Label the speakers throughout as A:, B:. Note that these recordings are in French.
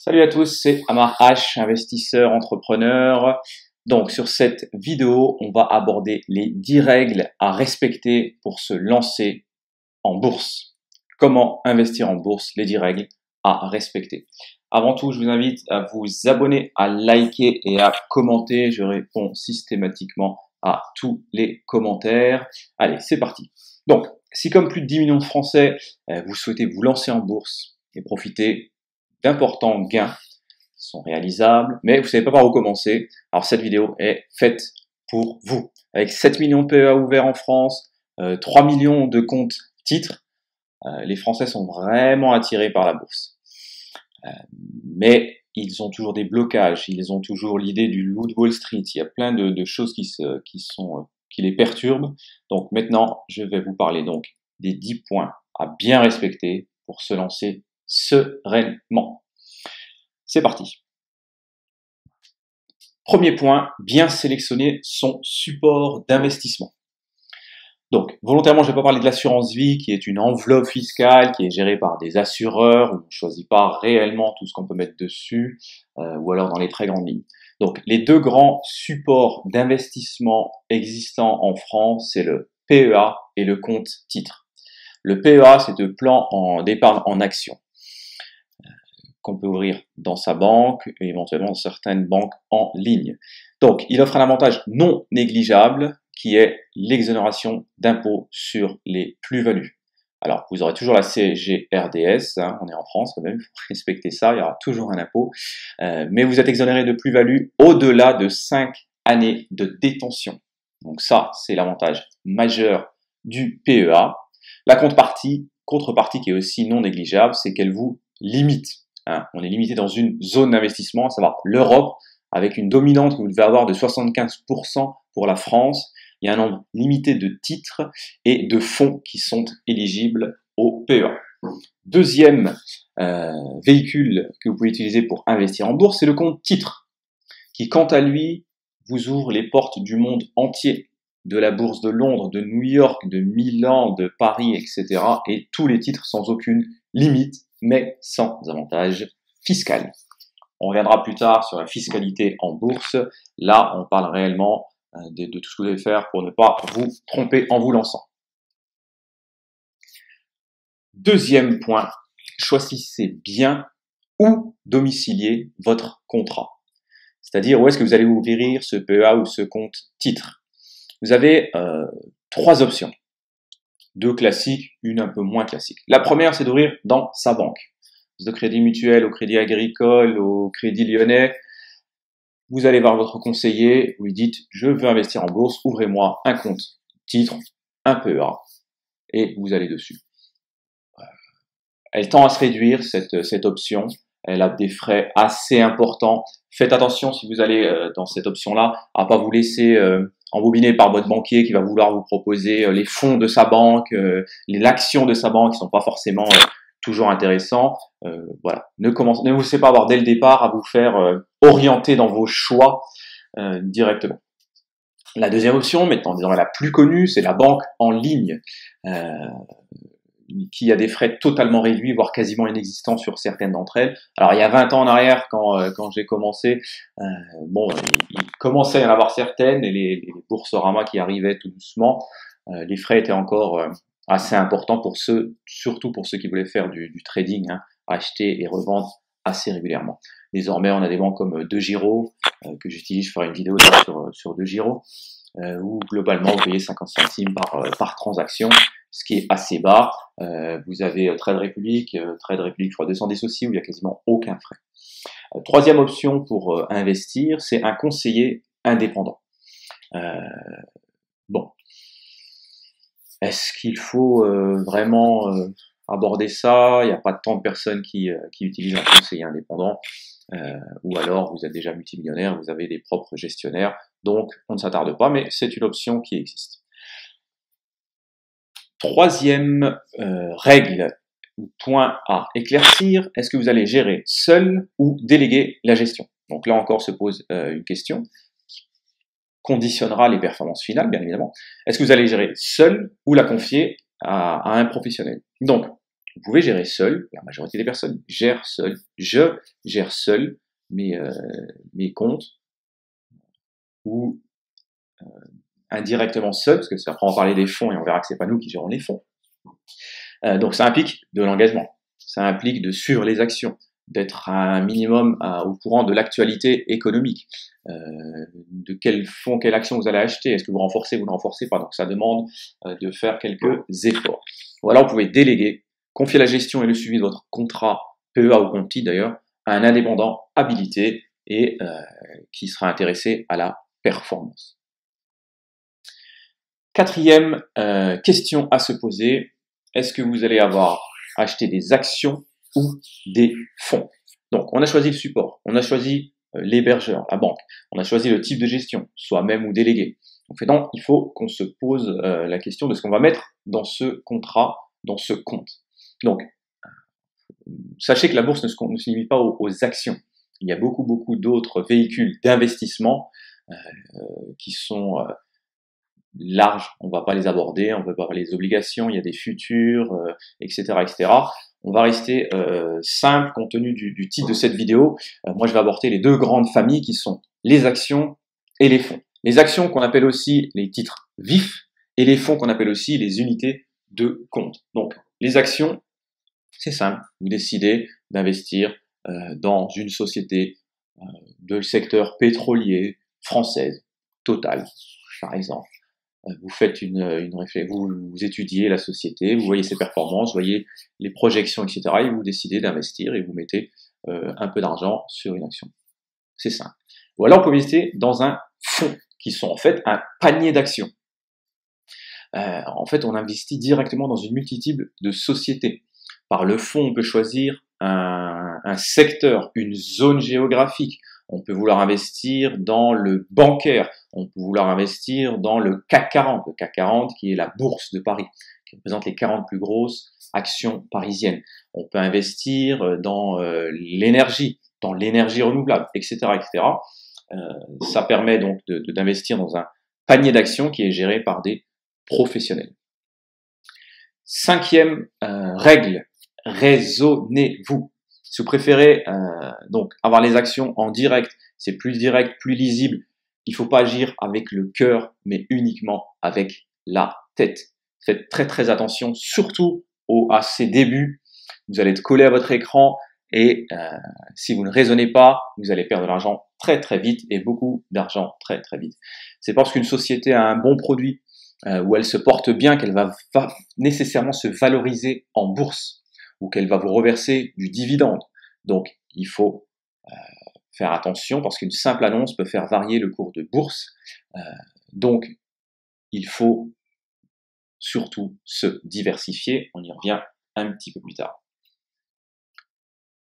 A: Salut à tous, c'est Amar H, investisseur, entrepreneur. Donc sur cette vidéo, on va aborder les 10 règles à respecter pour se lancer en bourse. Comment investir en bourse, les 10 règles à respecter. Avant tout, je vous invite à vous abonner, à liker et à commenter. Je réponds systématiquement à tous les commentaires. Allez, c'est parti. Donc, si comme plus de 10 millions de Français, vous souhaitez vous lancer en bourse et profiter d'importants gains qui sont réalisables, mais vous ne savez pas par où commencer, alors cette vidéo est faite pour vous. Avec 7 millions de PEA ouverts en France, 3 millions de comptes titres, les Français sont vraiment attirés par la bourse. Mais ils ont toujours des blocages, ils ont toujours l'idée du loup de Wall Street, il y a plein de choses qui les perturbent. Donc maintenant, je vais vous parler donc des 10 points à bien respecter pour se lancer sereinement. C'est parti. Premier point, bien sélectionner son support d'investissement. Donc, volontairement, je ne vais pas parler de l'assurance vie, qui est une enveloppe fiscale, qui est gérée par des assureurs, où on ne choisit pas réellement tout ce qu'on peut mettre dessus, ou alors dans les très grandes lignes. Donc, les deux grands supports d'investissement existants en France, c'est le PEA et le compte titre. Le PEA, c'est le plan d'épargne en action qu'on peut ouvrir dans sa banque et éventuellement dans certaines banques en ligne. Donc, il offre un avantage non négligeable qui est l'exonération d'impôt sur les plus-values. Alors, vous aurez toujours la CSG-RDS, hein, on est en France quand même, il faut respecter ça, il y aura toujours un impôt, mais vous êtes exonéré de plus-value au-delà de 5 années de détention. Donc ça, c'est l'avantage majeur du PEA. La contrepartie qui est aussi non négligeable, c'est qu'elle vous limite. Hein, on est limité dans une zone d'investissement, à savoir l'Europe, avec une dominante que vous devez avoir de 75% pour la France. Il y a un nombre limité de titres et de fonds qui sont éligibles au PEA. Deuxième véhicule que vous pouvez utiliser pour investir en bourse, c'est le compte titre, qui quant à lui vous ouvre les portes du monde entier, de la bourse de Londres, de New York, de Milan, de Paris, etc. Et tous les titres sans aucune limite, mais sans avantage fiscal. On reviendra plus tard sur la fiscalité en bourse. Là, on parle réellement de tout ce que vous devez faire pour ne pas vous tromper en vous lançant. Deuxième point, choisissez bien où domicilier votre contrat. C'est-à-dire où est-ce que vous allez ouvrir ce PEA ou ce compte titre. Vous avez 3 options. 2 classiques, une un peu moins classique. La première, c'est d'ouvrir dans sa banque. De Crédit Mutuel, au Crédit Agricole, au Crédit Lyonnais. Vous allez voir votre conseiller, vous lui dites « Je veux investir en bourse, ouvrez-moi un compte titre, un PEA. » Et vous allez dessus. Elle tend à se réduire, cette option. Elle a des frais assez importants. Faites attention si vous allez dans cette option-là, à pas vous laisser embobiner par votre banquier qui va vouloir vous proposer les fonds de sa banque, l'action de sa banque qui sont pas forcément toujours intéressants. Voilà. Ne vous laissez pas avoir dès le départ à vous faire orienter dans vos choix directement. La deuxième option, maintenant désormais la plus connue, c'est la banque en ligne, qui a des frais totalement réduits, voire quasiment inexistants sur certaines d'entre elles. Alors il y a 20 ans en arrière, quand j'ai commencé, il commençait à y en avoir certaines, et les Boursorama qui arrivaient tout doucement, les frais étaient encore assez importants pour surtout pour ceux qui voulaient faire du trading, hein, acheter et revendre assez régulièrement. Désormais, on a des banques comme DEGIRO, que j'utilise, je ferai une vidéo sur DEGIRO, où globalement vous payez 50 centimes par transaction, ce qui est assez bas. Vous avez Trade Republic, je crois 210 aussi, où il n'y a quasiment aucun frais. Troisième option pour investir, c'est un conseiller indépendant. Bon. Est-ce qu'il faut vraiment aborder ça? Il n'y a pas tant de personnes qui utilisent un conseiller indépendant. Ou alors vous êtes déjà multimillionnaire, vous avez des propres gestionnaires, donc on ne s'attarde pas, mais c'est une option qui existe. Troisième règle ou point à éclaircir, est-ce que vous allez gérer seul ou déléguer la gestion? Donc là encore se pose une question qui conditionnera les performances finales, bien évidemment. Est-ce que vous allez gérer seul ou la confier à un professionnel? Donc, Vous pouvez gérer seul, la majorité des personnes gèrent seul, je gère seul mes comptes, ou indirectement seul, parce que après on va parler des fonds et on verra que c'est pas nous qui gérons les fonds. Donc ça implique de l'engagement, ça implique de suivre les actions, d'être un minimum au courant de l'actualité économique, de quel fonds, quelle action vous allez acheter, est-ce que vous ne renforcez pas, donc ça demande de faire quelques efforts. Voilà, vous pouvez déléguer, confier la gestion et le suivi de votre contrat PEA ou compte titre d'ailleurs à un indépendant habilité et qui sera intéressé à la performance. Quatrième question à se poser, est-ce que vous allez avoir acheté des actions ou des fonds? Donc on a choisi le support, on a choisi l'hébergeur, la banque, on a choisi le type de gestion, soi-même ou délégué. Donc il faut qu'on se pose la question de ce qu'on va mettre dans ce contrat, dans ce compte. Donc sachez que la bourse ne se limite pas aux actions. Il y a beaucoup d'autres véhicules d'investissement qui sont larges, on ne va pas les aborder, on ne va pas parler des obligations, il y a des futurs, etc., etc. On va rester simple compte tenu du titre de cette vidéo. Moi, je vais aborder les deux grandes familles qui sont les actions et les fonds. Les actions qu'on appelle aussi les titres vifs et les fonds qu'on appelle aussi les unités de compte. Donc, les actions, c'est simple. Vous décidez d'investir dans une société de secteur pétrolier française, Total, par exemple. Vous faites vous étudiez la société, vous voyez ses performances, vous voyez les projections, etc. et vous décidez d'investir et vous mettez un peu d'argent sur une action. C'est simple. Ou alors, vous pouvez investir dans un fonds, qui sont en fait un panier d'actions. En fait, on investit directement dans une multitude de sociétés. Par le fonds, on peut choisir un secteur, une zone géographique. On peut vouloir investir dans le bancaire. On peut vouloir investir dans le CAC 40. Le CAC 40 qui est la bourse de Paris, qui représente les 40 plus grosses actions parisiennes. On peut investir dans l'énergie renouvelable, etc., etc. Ça permet donc d'investir dans un panier d'actions qui est géré par des professionnels. Cinquième règle, raisonnez-vous. Si vous préférez donc avoir les actions en direct, c'est plus direct, plus lisible. Il ne faut pas agir avec le cœur, mais uniquement avec la tête. Faites très attention, surtout à ces débuts. Vous allez être collé à votre écran et si vous ne raisonnez pas, vous allez perdre de l'argent très vite et beaucoup d'argent très vite. C'est parce qu'une société a un bon produit où elle se porte bien qu'elle va nécessairement se valoriser en bourse ou qu'elle va vous reverser du dividende. Donc, il faut faire attention parce qu'une simple annonce peut faire varier le cours de bourse. Donc, il faut surtout se diversifier. On y revient un petit peu plus tard.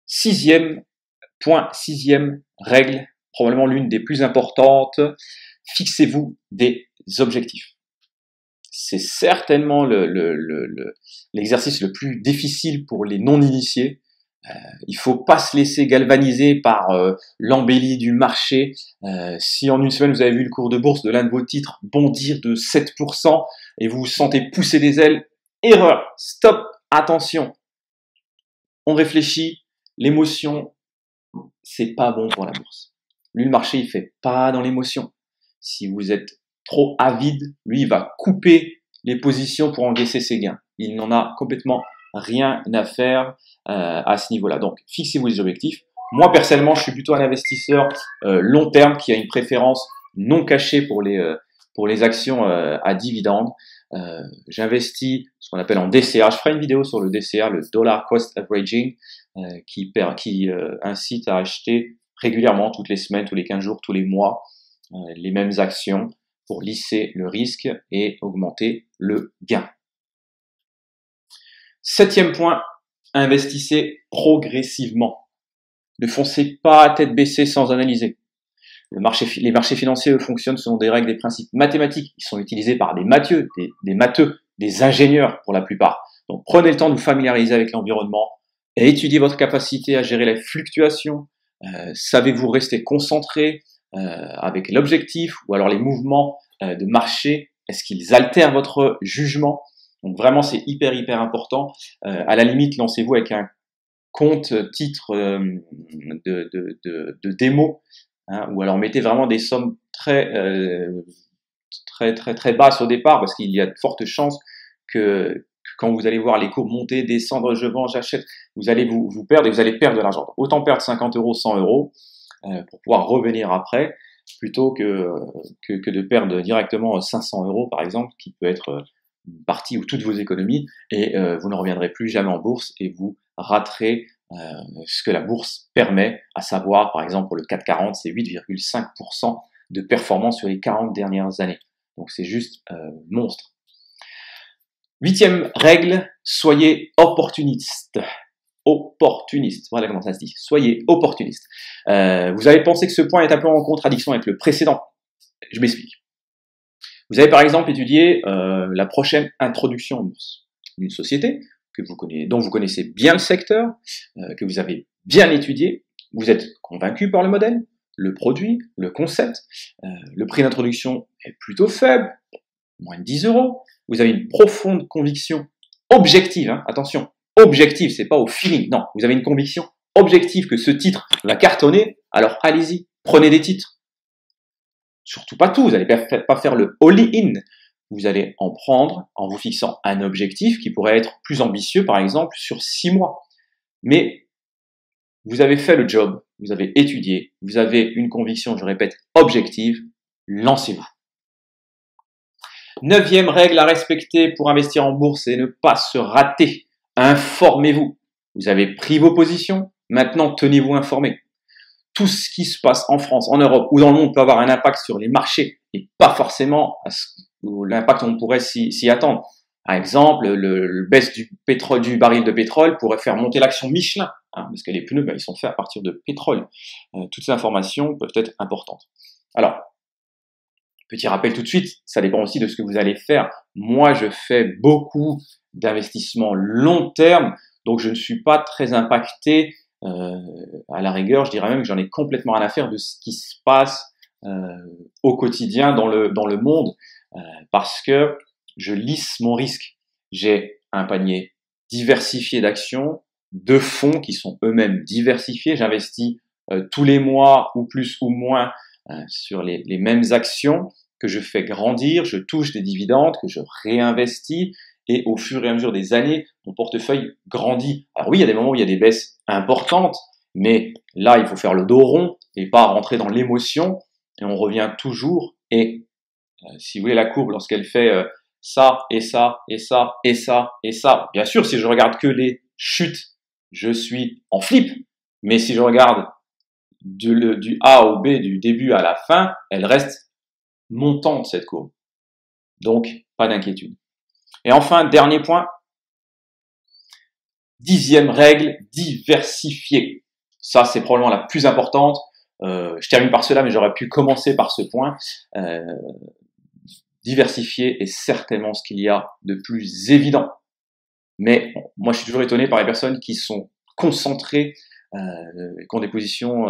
A: Sixième règle, probablement l'une des plus importantes, fixez-vous des objectifs. C'est certainement l'exercice le plus difficile pour les non-initiés. Il faut pas se laisser galvaniser par l'embellie du marché. Si en une semaine vous avez vu le cours de bourse de l'un de vos titres bondir de 7% et vous vous sentez pousser des ailes, erreur, stop, attention. On réfléchit, l'émotion, c'est pas bon pour la bourse. Lui, le marché, il fait pas dans l'émotion. Si vous êtes trop avide, lui, il va couper les positions pour encaisser ses gains. Il n'en a complètement rien à faire à ce niveau-là. Donc, fixez-vous des objectifs. Moi, personnellement, je suis plutôt un investisseur long terme qui a une préférence non cachée pour les actions à dividendes. J'investis ce qu'on appelle en DCA. Je ferai une vidéo sur le DCA, le Dollar Cost Averaging, qui incite à acheter régulièrement, toutes les semaines, tous les 15 jours, tous les mois, les mêmes actions pour lisser le risque et augmenter le gain. Septième point, investissez progressivement. Ne foncez pas à tête baissée sans analyser. Les marchés financiers, eux, fonctionnent selon des règles, des principes mathématiques. Ils sont utilisés par des matheux, des ingénieurs pour la plupart. Donc prenez le temps de vous familiariser avec l'environnement et étudiez votre capacité à gérer les fluctuations. Savez-vous rester concentré avec l'objectif ou alors les mouvements de marché? Est-ce qu'ils altèrent votre jugement? Donc vraiment, c'est hyper important. À la limite, lancez-vous avec un compte titre de démo, hein, ou alors mettez vraiment des sommes très basses au départ, parce qu'il y a de fortes chances que quand vous allez voir les cours monter, descendre, je vends, j'achète, vous allez vous perdre et vous allez perdre de l'argent. Autant perdre 50 euros, 100 euros pour pouvoir revenir après, plutôt que de perdre directement 500 euros par exemple, qui peut être une partie ou toutes vos économies, et vous ne reviendrez plus jamais en bourse et vous raterez ce que la bourse permet, à savoir par exemple pour le CAC 40, c'est 8,5% de performance sur les 40 dernières années. Donc c'est juste monstre. 8e règle, soyez opportuniste. Opportuniste, voilà comment ça se dit. Soyez opportuniste. Vous avez pensé que ce point est un peu en contradiction avec le précédent. Je m'explique. Vous avez par exemple étudié la prochaine introduction en bourse d'une société dont vous connaissez bien le secteur, que vous avez bien étudié, vous êtes convaincu par le modèle, le produit, le concept, le prix d'introduction est plutôt faible, moins de 10 euros, vous avez une profonde conviction objective, hein, attention, objective, c'est pas au feeling, non, vous avez une conviction objective que ce titre va cartonner, alors allez-y, prenez des titres. Surtout pas tout, vous n'allez pas faire le all-in, vous allez en prendre en vous fixant un objectif qui pourrait être plus ambitieux, par exemple, sur 6 mois. Mais vous avez fait le job, vous avez étudié, vous avez une conviction, je répète, objective, lancez-vous. 9e règle à respecter pour investir en bourse et ne pas se rater. Informez-vous. Vous avez pris vos positions, maintenant tenez-vous informés. Tout ce qui se passe en France, en Europe ou dans le monde peut avoir un impact sur les marchés et pas forcément l'impact qu'on pourrait s'y attendre. Par exemple, le baisse du baril de pétrole pourrait faire monter l'action Michelin, hein, parce que les pneus, ils sont faits à partir de pétrole. Toutes ces informations peuvent être importantes. Alors, petit rappel tout de suite, ça dépend aussi de ce que vous allez faire. Moi, je fais beaucoup d'investissements long terme, donc je ne suis pas très impacté. À la rigueur, je dirais même que j'en ai complètement rien à faire de ce qui se passe au quotidien dans le monde, parce que je lisse mon risque. J'ai un panier diversifié d'actions, de fonds qui sont eux-mêmes diversifiés. J'investis tous les mois ou plus ou moins sur les mêmes actions que je fais grandir, je touche des dividendes, que je réinvestis, et au fur et à mesure des années, mon portefeuille grandit. Alors oui, il y a des moments où il y a des baisses importantes, mais là, il faut faire le dos rond et pas rentrer dans l'émotion, et on revient toujours, et si vous voulez la courbe, lorsqu'elle fait ça, et ça, et ça, et ça, et ça, bien sûr, si je regarde que les chutes, je suis en flip, mais si je regarde du A au B, du début à la fin, elle reste montante, cette courbe. Donc, pas d'inquiétude. Et enfin, dernier point, 10e règle, diversifier. Ça, c'est probablement la plus importante. Je termine par cela, mais j'aurais pu commencer par ce point. Diversifier est certainement ce qu'il y a de plus évident. Mais moi, je suis toujours étonné par les personnes qui sont concentrées, qui ont des positions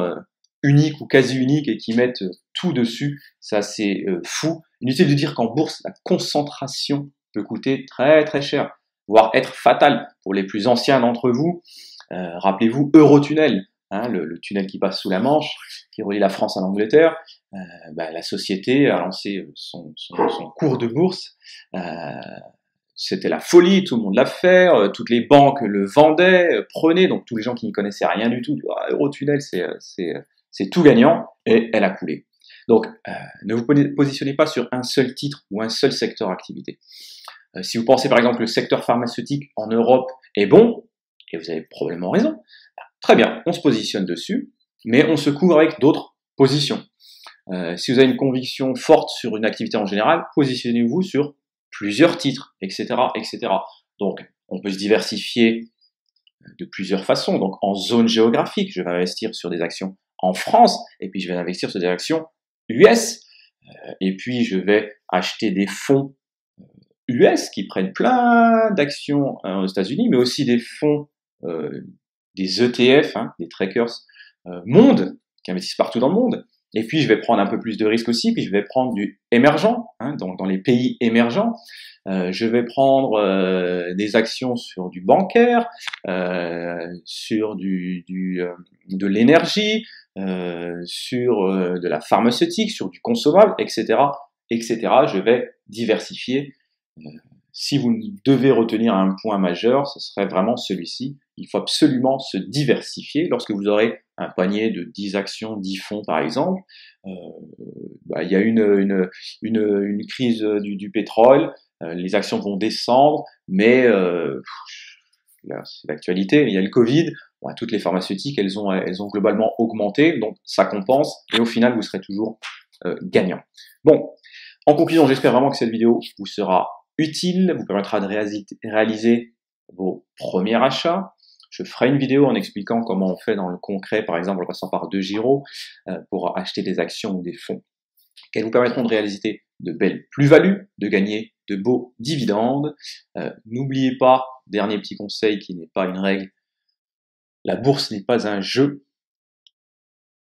A: uniques ou quasi uniques et qui mettent tout dessus. Ça, c'est fou. Inutile de dire qu'en bourse, la concentration peut coûter très très cher, voire être fatale pour les plus anciens d'entre vous. Rappelez-vous Eurotunnel, hein, le tunnel qui passe sous la Manche, qui relie la France à l'Angleterre. La société a lancé son cours de bourse. C'était la folie, tout le monde l'a fait, toutes les banques le vendaient, prenaient, donc tous les gens qui n'y connaissaient rien du tout, Eurotunnel, c'est tout gagnant, et elle a coulé. Donc, ne vous positionnez pas sur un seul titre ou un seul secteur d'activité. Si vous pensez par exemple que le secteur pharmaceutique en Europe est bon, et vous avez probablement raison, très bien, on se positionne dessus, mais on se couvre avec d'autres positions. Si vous avez une conviction forte sur une activité en général, positionnez-vous sur plusieurs titres, etc., etc. Donc, on peut se diversifier de plusieurs façons. Donc, en zone géographique, je vais investir sur des actions en France, et puis je vais investir sur des actions US, et puis je vais acheter des fonds US qui prennent plein d'actions aux États-Unis, mais aussi des fonds, des ETF, hein, des trackers monde, qui investissent partout dans le monde. Et puis je vais prendre un peu plus de risques aussi, puis je vais prendre du émergent, hein, donc dans les pays émergents. Je vais prendre des actions sur du bancaire, sur de l'énergie, sur de la pharmaceutique, sur du consommable, etc., etc. Je vais diversifier. Si vous devez retenir un point majeur, ce serait vraiment celui-ci. Il faut absolument se diversifier. Lorsque vous aurez un panier de 10 actions, 10 fonds par exemple, il y a une crise du pétrole, les actions vont descendre, mais c'est l'actualité, il y a le Covid, bon, toutes les pharmaceutiques, elles ont globalement augmenté, donc ça compense, et au final, vous serez toujours gagnant. Bon, en conclusion, j'espère vraiment que cette vidéo vous sera utile, vous permettra de réaliser vos premiers achats. Je ferai une vidéo en expliquant comment on fait dans le concret, par exemple en passant par 2GIRO, pour acheter des actions ou des fonds, qu'elles vous permettront de réaliser de belles plus-values, de gagner de beaux dividendes. N'oubliez pas, dernier petit conseil qui n'est pas une règle, la bourse n'est pas un jeu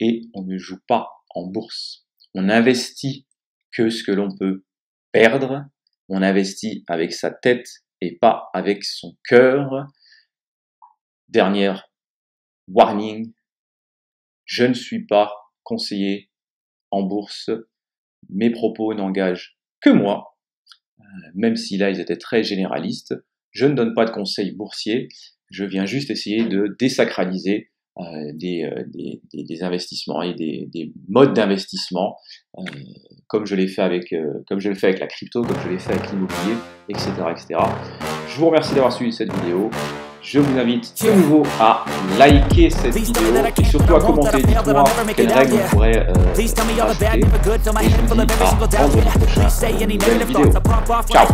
A: et on ne joue pas en bourse. On investit que ce que l'on peut perdre, on investit avec sa tête et pas avec son cœur. Dernière warning, je ne suis pas conseiller en bourse, mes propos n'engagent que moi, même si là ils étaient très généralistes, je ne donne pas de conseils boursiers, je viens juste essayer de désacraliser des investissements et des modes d'investissement, comme je l'ai fait avec la crypto, comme je l'ai fait avec l'immobilier, etc., etc. Je vous remercie d'avoir suivi cette vidéo. Je vous invite de nouveau à liker cette vidéo et surtout à commenter. Dites-moi quelles règles vous pourrez rajouter. Et je vous dis à vendredi prochain pour une nouvelle vidéo. Ciao.